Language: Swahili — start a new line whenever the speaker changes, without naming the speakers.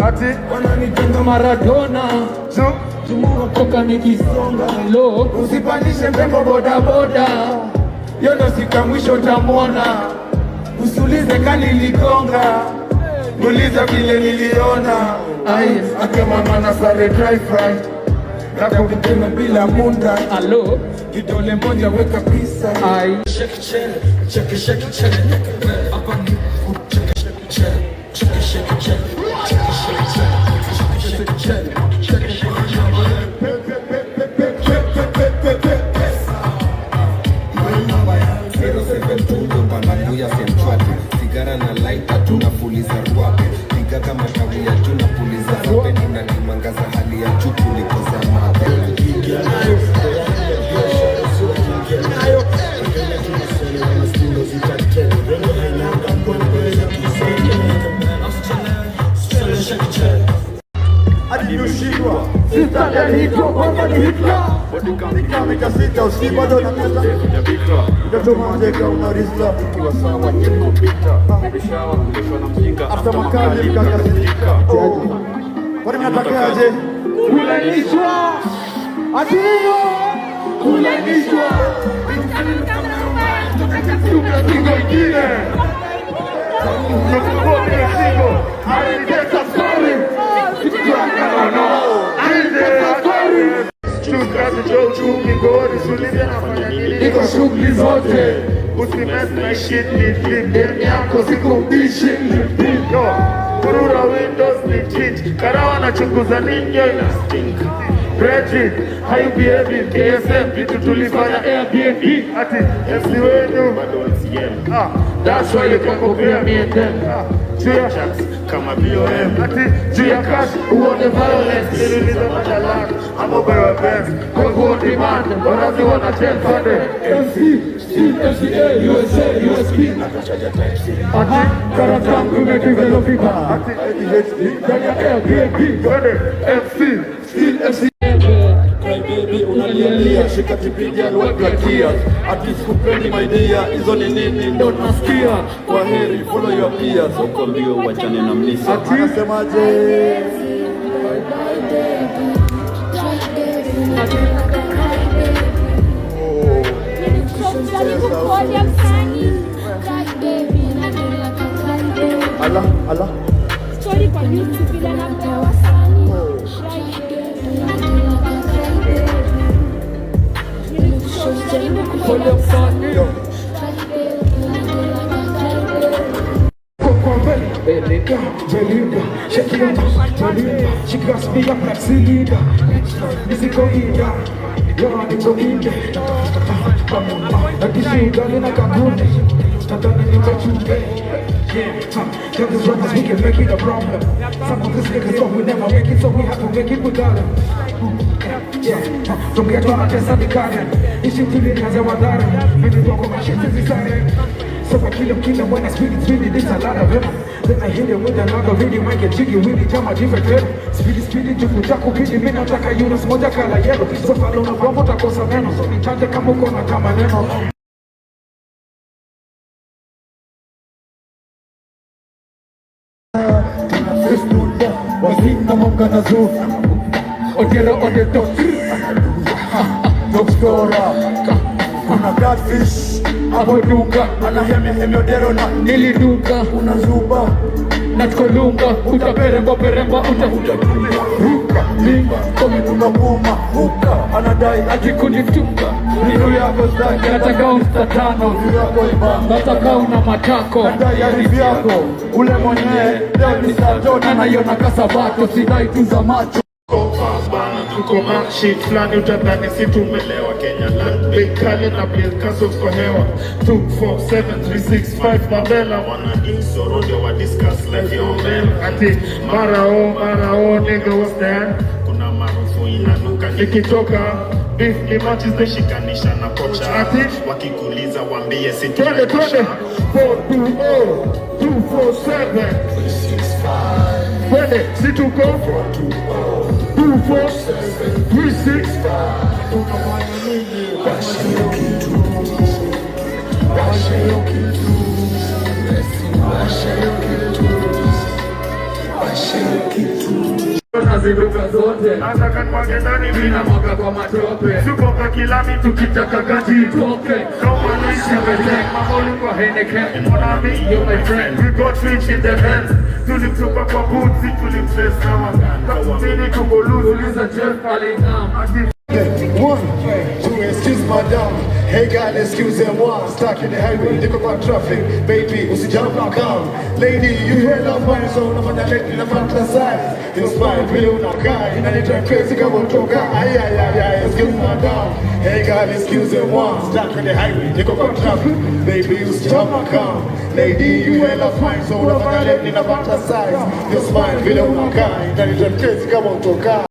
ati wananipenda Maradona Tumua nikisonga hello usipandishe mpengo boda boda yono sika mwisho tamona usulize kani ligonga Muliza vile niliona Ake mama na sare dry fry Rako vitema bila munda Alo Vidole moja weka pisa Shake chene Shake shake chene Apa ni Shake shake chene Shake shake chene Shake shake chene Shake shake chene Shake shake
Sigara na lighter tunapuliza ruape piga kama kawia tunapuliza ruape tunalimangaza hali ya juu kuliko zamani
Adiushikwa sita ya hitwa kwamba ni Hitler Nika sita usibado na kata Utatumandeka unarizla Ikiwa sawa jiko pita Bishawa kulishwa na mjinga After makazi mkaka sitika Wadi mnatakaje? Kulanishwa Atino Kulanishwa Tuka singo ingine Tukuwa kila singo Haringeta story Niko shughuli zote Usimesi na shit ni flip Demi yako siku bishi Kurura windows ni cheat Karawa na chunguza ninyo ina stink Bridget, how you behaving? KSM, vitu tulifanya Airbnb Ati, MC wenu That's why you can compare me and them Juya chats, kama BOM Ati, Juya cash, uone violence Niliuliza majalat, I'm over your best Kwa kuo demand, wanazi wana chen fande MC, MCA, USA, USP Ati, karatangu umedevelopika Ati, ADHD, kanya Airbnb MC, MC Baby unalialia shika tipidia weka tears Ati sikupendi my dear hizo ni nini ndo nasikia Kwa heri follow your peers Soko mbio wachane na mnisa Ati unasemaje Allah
Story kwa YouTube bila na wasanii
Belinda, shake it up, Belinda, she got me up like Celinda. Musical India, you're on the India. Like you darling, like a good. Starting in the tell these rappers we can make it a problem. Some of these niggas thought we never make it, so we have to make it without them. Don't get on a test of the garden. It's shit to me, cause I'm a darling. Maybe talk about shit is decided. So I kill him when I speak, it's really, there's a lot of them. Then I hit him with another video, might get jiggy with it, I'm a different level. Speedy, jukujaku, pidi, mina, taka, Yunus, moja, kala, yellow. So follow na bravo, takosa, meno. So ni chante, kama uko na kama neno. Wazina monga na zoo Odero odeto Doktora Kuna catfish Abo duka Anaheme odero na Niliduka Unazuba Natkolunga Utaperemba Ruka Linga Kome tunapuma Huka Anadai Ajikuniftuka Ninu yako staki Nataka unstatano Nataka una matako Nadai arifi yako Ule mwenye Leo ni sajona Na yona kasabato Sidai tuza macho Tuko shit flani utadhani si tumelewa Kenya land Bekale na bill cancels kwa hewa 247-365 Mabela Wana insoro ndio wa discuss life ya omela Ati marao nigga what's that Kuna marufu inanuka nikitoka Beef ni matches they shikanisha na kocha Ati wakikuliza wambie si tunaisha 420-247 Wende si tuko 247-365 Washa
Naziruka zote
hata kanimwage ndani
mina mwaka kwa matope
Sukoka kila mitu kitaka gati
toke
Kama nishi
Everything mamoli kwa Heineken
Monami,
you're my friend
we got rich in the hands Tulimtupa kwa boots, tulimtrace na waganga Tumini kuboluzi,
uliza Jeff Allingham
1, 2, excuse madam. Hey God, excuse them one. Stuck in the highway, they go on traffic. Baby, usi jump now come. Lady, you heard of mine, so I'm gonna let you fantasize. You smile, really una guy. And then you crazy, come on, talk. Ay, ay, ay, ay, excuse madam. Hey God, excuse them one. Stuck in the highway, they go on traffic. Baby, usi jump now come. Lady, you heard of mine, so I'm gonna let you fantasize. You smile, really una guy. And then you crazy, come on, talk.